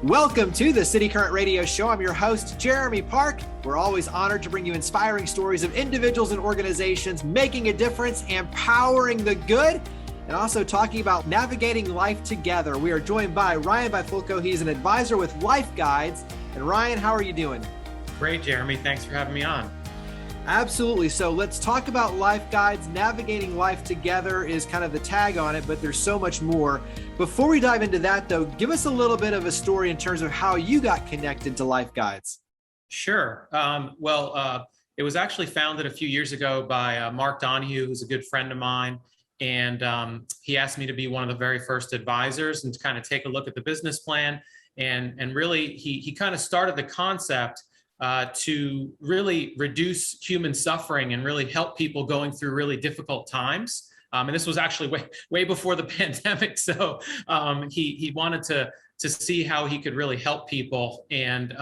Welcome to the City Current Radio Show. I'm your host, Jeremy Park. We're always honored to bring you inspiring stories of individuals and organizations making a difference, empowering the good, and also talking about navigating life together. We are joined by Ryan Bifulco. He's an advisor with LifeGuides. And Ryan, how are you doing? Great, Jeremy. Thanks for having me on. Absolutely. So let's talk about LifeGuides. Navigating life together is kind of the tag on it, but there's so much more. Before we dive into that, though, give us a little bit of a story in terms of how you got connected to LifeGuides. Sure. It was actually founded a few years ago by Mark Donahue, who's a good friend of mine. And he asked me to be one of the very first advisors and to kind of take a look at the business plan. And really, he kind of started the concept to really reduce human suffering and really help people going through really difficult times. And this was actually way before the pandemic. So he wanted to see how he could really help people. And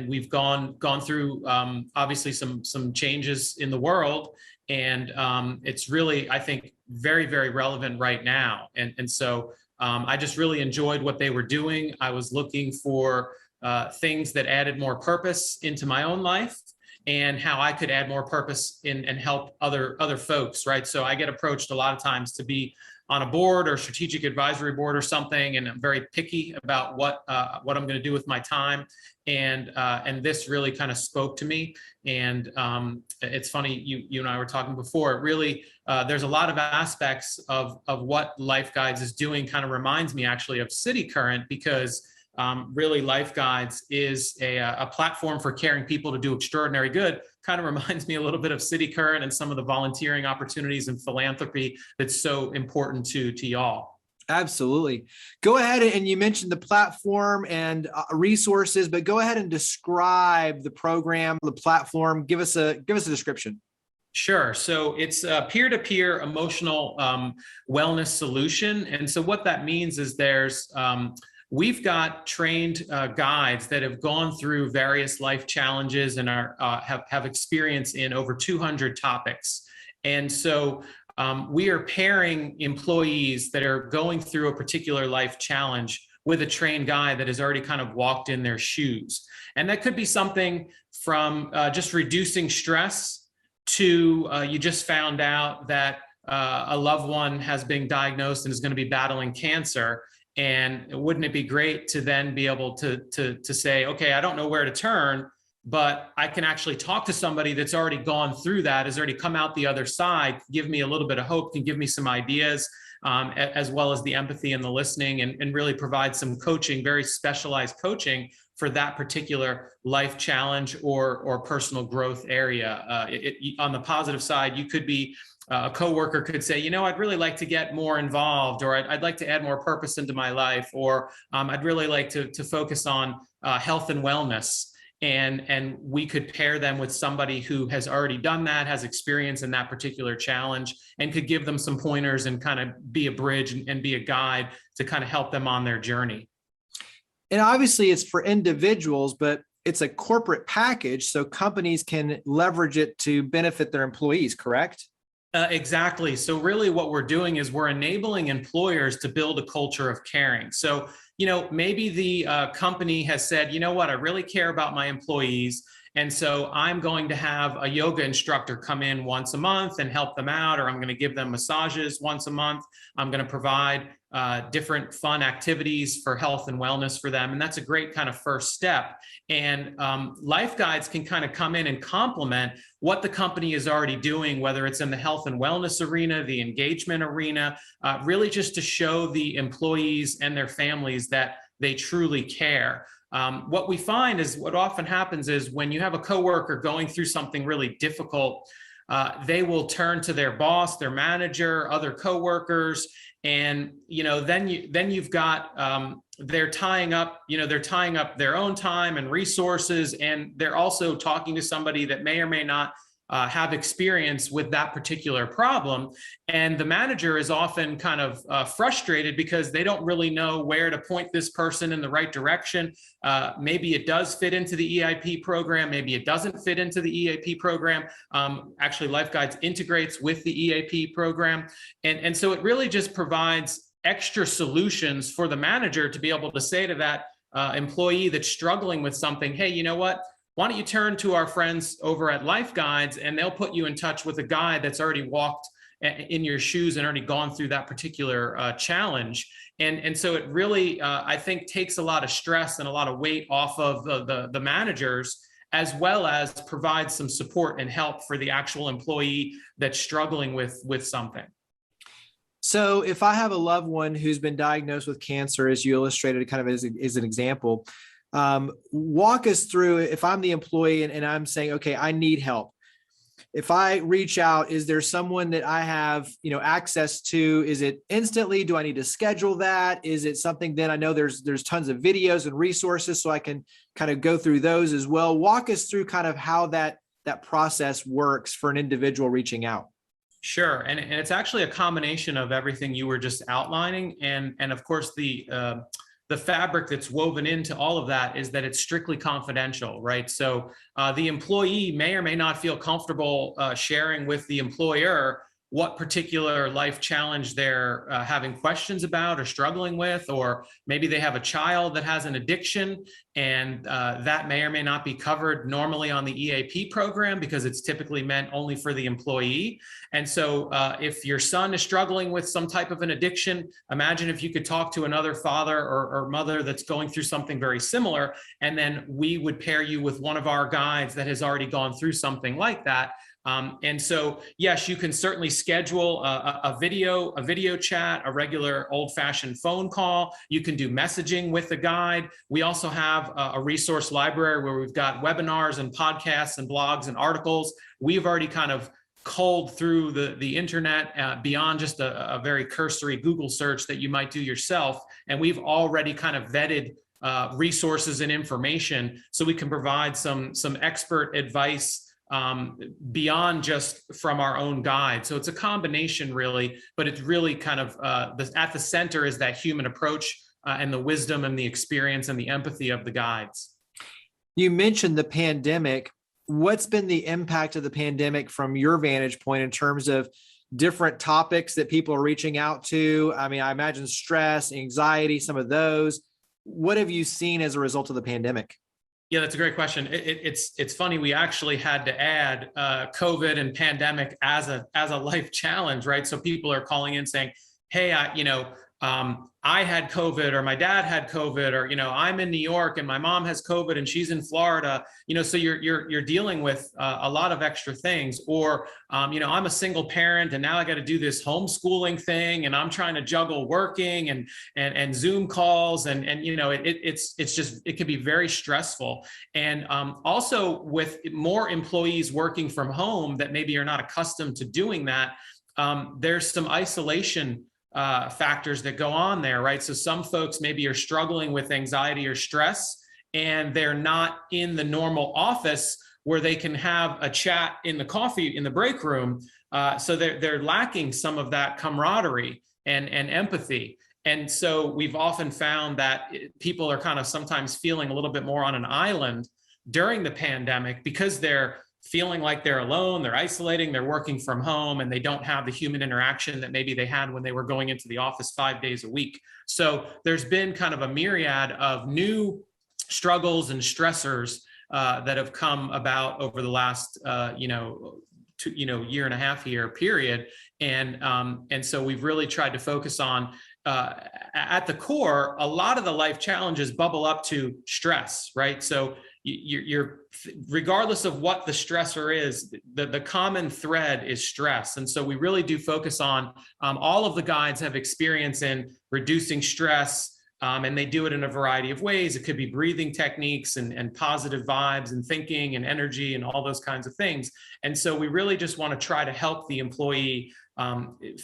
we've gone through obviously some changes in the world. And it's really, I think, very, very relevant right now. And so I just really enjoyed what they were doing. I was looking for things that added more purpose into my own life and how I could add more purpose in and help other folks, right? So I get approached a lot of times to be on a board or strategic advisory board or something, and I'm very picky about what I'm going to do with my time. And this really kind of spoke to me. And it's funny, you and I were talking before. It really, there's a lot of aspects of what LifeGuides is doing. Kind of reminds me actually of cityCURRENT, because really, LifeGuides is a platform for caring people to do extraordinary good. Kind of reminds me a little bit of cityCURRENT and some of the volunteering opportunities and philanthropy that's so important to y'all. Absolutely. Go ahead, and you mentioned the platform and resources, but go ahead and describe the program, the platform. Give us a description. Sure. So it's a peer-to-peer emotional wellness solution. And so what that means is we've got trained guides that have gone through various life challenges and have experience in over 200 topics. And so we are pairing employees that are going through a particular life challenge with a trained guide that has already kind of walked in their shoes. And that could be something from just reducing stress to you just found out that a loved one has been diagnosed and is going to be battling cancer. And wouldn't it be great to then be able to say, okay, I don't know where to turn, but I can actually talk to somebody that's already gone through that, has already come out the other side, give me a little bit of hope, can give me some ideas, as well as the empathy and the listening, and really provide some coaching, very specialized coaching for that particular life challenge or personal growth area. On the positive side, you could be a coworker could say, I'd really like to get more involved, or I'd like to add more purpose into my life, or I'd really like to focus on health and wellness. And we could pair them with somebody who has already done that, has experience in that particular challenge, and could give them some pointers and kind of be a bridge and be a guide to kind of help them on their journey. And obviously it's for individuals, but it's a corporate package, so companies can leverage it to benefit their employees, correct? Exactly. So really what we're doing is we're enabling employers to build a culture of caring. So, maybe the company has said, I really care about my employees. And so I'm going to have a yoga instructor come in once a month and help them out, or I'm going to give them massages once a month. I'm going to provide different fun activities for health and wellness for them. And that's a great kind of first step. And LifeGuides can kind of come in and complement what the company is already doing, whether it's in the health and wellness arena, the engagement arena, really just to show the employees and their families that they truly care. What we find is what often happens is when you have a coworker going through something really difficult, they will turn to their boss, their manager, other coworkers, and then you've got they're tying up their own time and resources, and they're also talking to somebody that may or may not have experience with that particular problem. And the manager is often kind of frustrated because they don't really know where to point this person in the right direction. Maybe it does fit into the EIP program. Maybe it doesn't fit into the EAP program. Actually, LifeGuides integrates with the EAP program. And so it really just provides extra solutions for the manager to be able to say to that employee that's struggling with something, hey, you know what? Why don't you turn to our friends over at LifeGuides, and they'll put you in touch with a guide that's already walked in your shoes and already gone through that particular challenge. And so it really, I think, takes a lot of stress and a lot of weight off of the managers, as well as provide some support and help for the actual employee that's struggling with something. So if I have a loved one who's been diagnosed with cancer, as you illustrated kind of as an example, walk us through, if I'm the employee and I'm saying, okay, I need help. If I reach out, is there someone that I have, access to? Is it instantly? Do I need to schedule that? Is it something then I know there's tons of videos and resources so I can kind of go through those as well? Walk us through kind of how that process works for an individual reaching out. Sure. And it's actually a combination of everything you were just outlining. And of course, the fabric that's woven into all of that is that it's strictly confidential, right? So the employee may or may not feel comfortable sharing with the employer what particular life challenge they're having questions about or struggling with, or maybe they have a child that has an addiction, and that may or may not be covered normally on the EAP program because it's typically meant only for the employee. And so if your son is struggling with some type of an addiction, imagine if you could talk to another father or mother that's going through something very similar, and then we would pair you with one of our guides that has already gone through something like that. And so, yes, you can certainly schedule a video chat, a regular old-fashioned phone call. You can do messaging with the guide. We also have a resource library where we've got webinars and podcasts and blogs and articles. We've already kind of culled through the internet beyond just a very cursory Google search that you might do yourself. And we've already kind of vetted resources and information so we can provide some expert advice beyond just from our own guide. So it's a combination really, but it's really kind of at the center is that human approach and the wisdom and the experience and the empathy of the guides. You mentioned the pandemic. What's been the impact of the pandemic from your vantage point in terms of different topics that people are reaching out to? I mean, I imagine stress, anxiety, some of those. What have you seen as a result of the pandemic? Yeah, that's a great question. It's funny. We actually had to add COVID and pandemic as a life challenge, right? So people are calling in saying, "Hey, I had COVID, or my dad had COVID, or I'm in New York and my mom has COVID and she's in Florida." So you're dealing with a lot of extra things, or I'm a single parent and now I got to do this homeschooling thing, and I'm trying to juggle working and Zoom calls, and it can be very stressful. And also with more employees working from home that maybe are not accustomed to doing that, there's some isolation factors that go on there, right? So some folks maybe are struggling with anxiety or stress, and they're not in the normal office where they can have a chat in the break room. So they're lacking some of that camaraderie and empathy. And so we've often found that people are kind of sometimes feeling a little bit more on an island during the pandemic because they're feeling like they're alone, they're isolating, they're working from home, and they don't have the human interaction that maybe they had when they were going into the office 5 days a week. So there's been kind of a myriad of new struggles and stressors that have come about over the last, year and a half year period. And so we've really tried to focus on, at the core, a lot of the life challenges bubble up to stress, right? So you're regardless of what the stressor is, the common thread is stress. And so we really do focus on all of the guides have experience in reducing stress, and they do it in a variety of ways. It could be breathing techniques and positive vibes and thinking and energy and all those kinds of things. And so we really just want to try to help the employee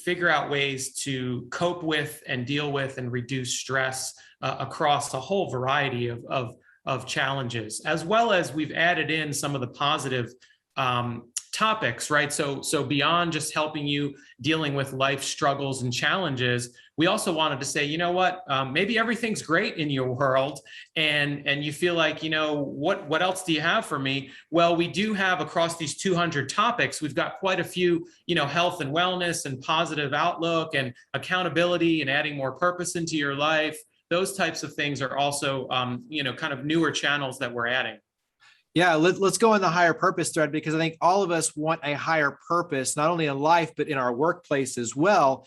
figure out ways to cope with and deal with and reduce stress across a whole variety of challenges, as well as we've added in some of the positive topics, right? So beyond just helping you dealing with life struggles and challenges, we also wanted to say, maybe everything's great in your world, and you feel like, what else do you have for me? Well, we do have across these 200 topics, we've got quite a few, health and wellness and positive outlook and accountability and adding more purpose into your life. those types of things are also, kind of newer channels that we're adding. Yeah, let's go on the higher purpose thread, because I think all of us want a higher purpose, not only in life, but in our workplace as well.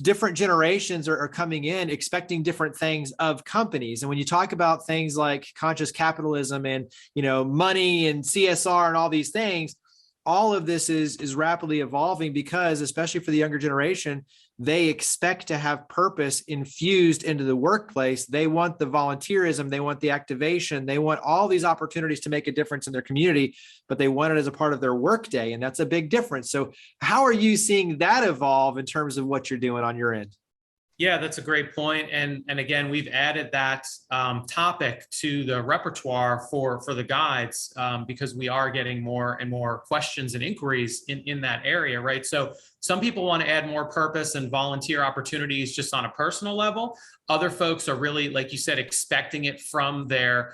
Different generations are coming in expecting different things of companies. And when you talk about things like conscious capitalism and, money and CSR and all these things, all of this is rapidly evolving, because especially for the younger generation, they expect to have purpose infused into the workplace. They want the volunteerism, they want the activation, they want all these opportunities to make a difference in their community, but they want it as a part of their workday. And that's a big difference. So how are you seeing that evolve in terms of what you're doing on your end? Yeah, that's a great point. And again, we've added that topic to the repertoire for the guides, because we are getting more and more questions and inquiries in that area, right? So some people want to add more purpose and volunteer opportunities just on a personal level. Other folks are really, like you said, expecting it from their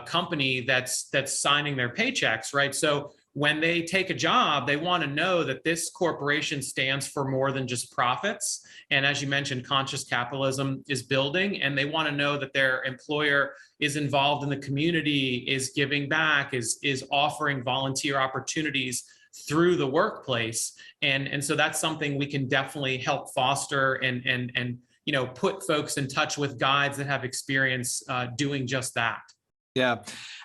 company that's signing their paychecks, right? So when they take a job, they want to know that this corporation stands for more than just profits. And as you mentioned, conscious capitalism is building, and they want to know that their employer is involved in the community, is giving back, is offering volunteer opportunities through the workplace. And so that's something we can definitely help foster and put folks in touch with guides that have experience doing just that. Yeah,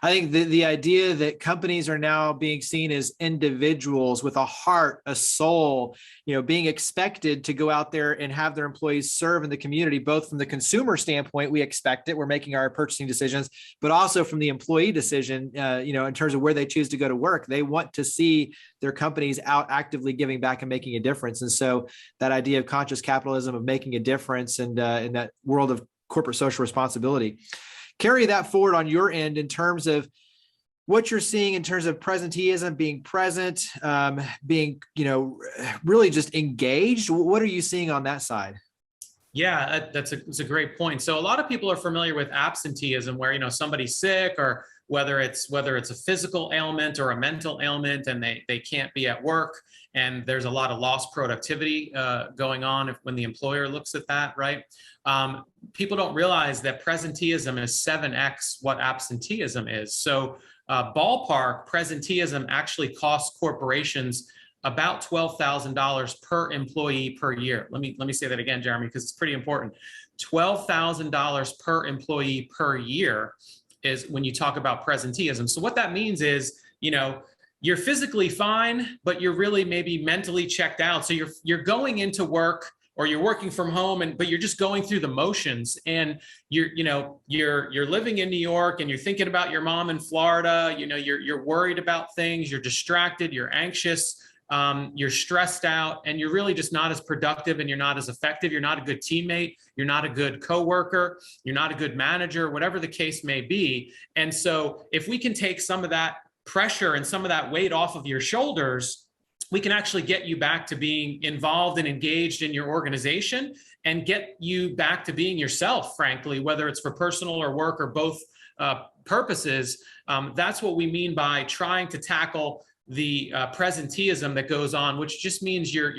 I think the idea that companies are now being seen as individuals with a heart, a soul, being expected to go out there and have their employees serve in the community, both from the consumer standpoint, we expect it, we're making our purchasing decisions, but also from the employee decision, in terms of where they choose to go to work. They want to see their companies out actively giving back and making a difference. And so that idea of conscious capitalism, of making a difference, and in that world of corporate social responsibility. Carry that forward on your end in terms of what you're seeing in terms of presenteeism, being present, being, really just engaged. What are you seeing on that side? Yeah, that's a great point. So a lot of people are familiar with absenteeism, where somebody's sick, or whether it's a physical ailment or a mental ailment, and they can't be at work, and there's a lot of lost productivity going on when the employer looks at that, right? People don't realize that presenteeism is 7x what absenteeism is. So ballpark, presenteeism actually costs corporations about $12,000 per employee per year. Let me say that again, Jeremy, because it's pretty important. $12,000 per employee per year is when you talk about presenteeism. So what that means is, you're physically fine, but you're really maybe mentally checked out. So you're going into work, or you're working from home, but you're just going through the motions, and you're living in New York, and you're thinking about your mom in Florida. You're worried about things, you're distracted, you're anxious, you're stressed out, and you're really just not as productive, and you're not as effective. You're not a good teammate. You're not a good coworker. You're not a good manager, whatever the case may be. And so if we can take some of that pressure and some of that weight off of your shoulders, we can actually get you back to being involved and engaged in your organization, and get you back to being yourself, frankly, whether it's for personal or work or both purposes. That's what we mean by trying to tackle the presenteeism that goes on, which just means you're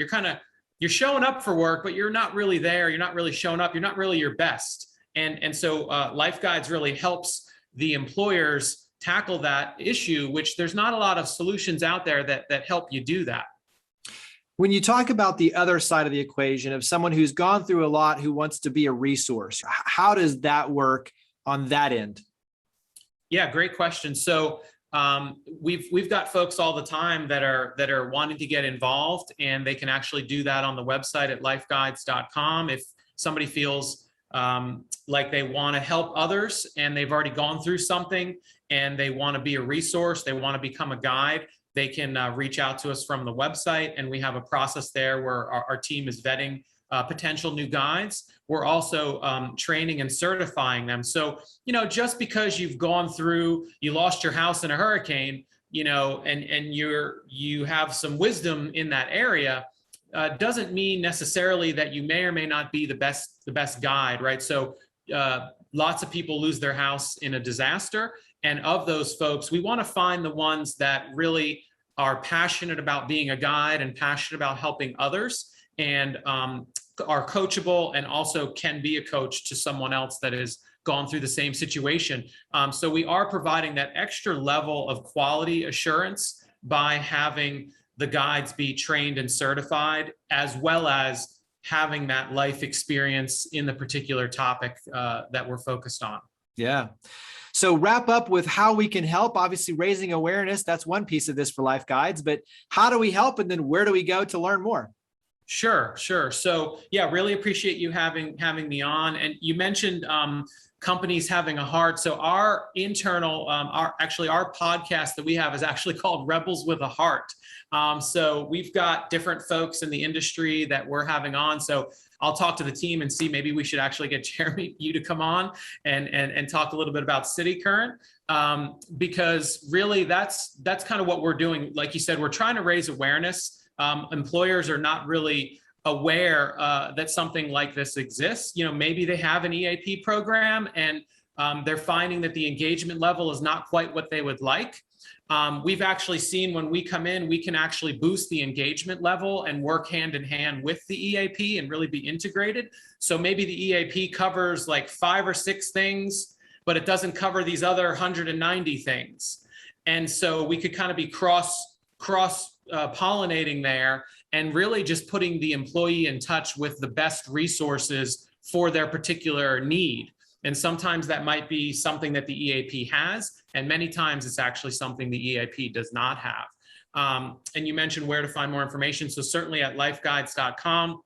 showing up for work, but you're not really there. You're not really showing up. You're not really your best. And so LifeGuides really helps the employers tackle that issue, which there's not a lot of solutions out there that help you do that. When you talk about the other side of the equation of someone who's gone through a lot, who wants to be a resource, how does that work on that end? Yeah, great question. So we've got folks all the time that are wanting to get involved, and they can actually do that on the website at lifeguides.com. If somebody feels like they want to help others, and they've already gone through something, and they want to be a resource, they want to become a guide, they can reach out to us from the website, and we have a process there where our team is vetting potential new guides. We're also training and certifying them. So, just because you've gone through, you lost your house in a hurricane, and you have some wisdom in that area, doesn't mean necessarily that you may or may not be the best guide, right? So lots of people lose their house in a disaster. And of those folks, we want to find the ones that really are passionate about being a guide and passionate about helping others. and are coachable, and also can be a coach to someone else that has gone through the same situation. So we are providing that extra level of quality assurance by having the guides be trained and certified, as well as having that life experience in the particular topic that we're focused on. Yeah. So wrap up with how we can help. Obviously, raising awareness, that's one piece of this for LifeGuides, but how do we help? And then where do we go to learn more? Sure. So yeah, really appreciate you having me on. And you mentioned companies having a heart. So our internal, our podcast that we have is actually called Rebels with a Heart. So we've got different folks in the industry that we're having on. So I'll talk to the team and see, maybe we should actually get Jeremy, you to come on and talk a little bit about CityCURRENT, because really that's kind of what we're doing. Like you said, we're trying to raise awareness. Employers are not really aware that something like this exists. Maybe they have an EAP program and they're finding that the engagement level is not quite what they would like. We've actually seen, when we come in, we can actually boost the engagement level and work hand in hand with the EAP and really be integrated. So maybe the EAP covers like 5 or 6 things, but it doesn't cover these other 190 things. And so we could kind of be cross pollinating there, and really just putting the employee in touch with the best resources for their particular need. And sometimes that might be something that the EAP has, and many times it's actually something the EAP does not have. And you mentioned where to find more information. So certainly at lifeguides.com,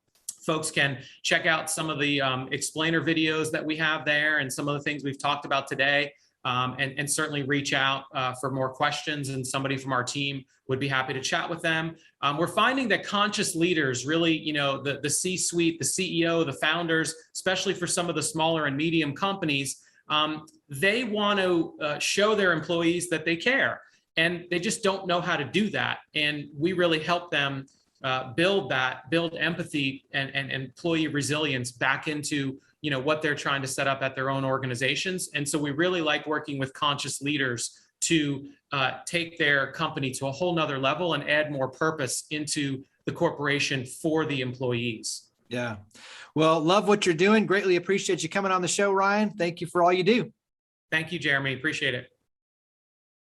folks can check out some of the explainer videos that we have there and some of the things we've talked about today. And certainly reach out for more questions, and somebody from our team would be happy to chat with them. We're finding that conscious leaders, really, the C-suite, the CEO, the founders, especially for some of the smaller and medium companies, they want to show their employees that they care, and they just don't know how to do that. And we really help them build empathy and employee resilience back into what they're trying to set up at their own organizations. And so we really like working with conscious leaders to take their company to a whole nother level and add more purpose into the corporation for the employees. Yeah. Well, love what you're doing. Greatly appreciate you coming on the show, Ryan. Thank you for all you do. Thank you, Jeremy. Appreciate it.